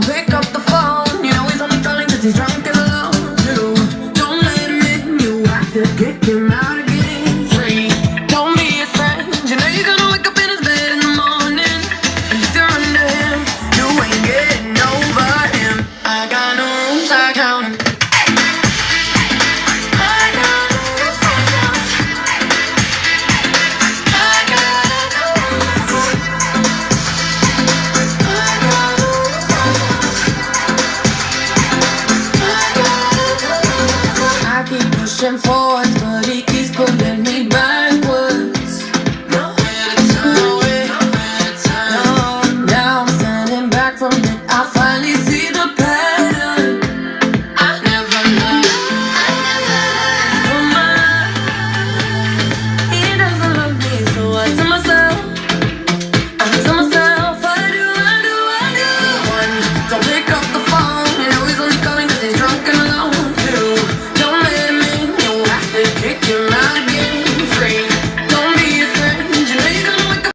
don't pick up the phone. You know he's only calling cause he's drunk and alone too. Don't let him in, you have to kick him out again. Free, don't be his friend. You know you're gonna wake up in his bed in the morning, and if you're under him, you ain't getting over him. I got no rules, I count 'em. Pushing forward,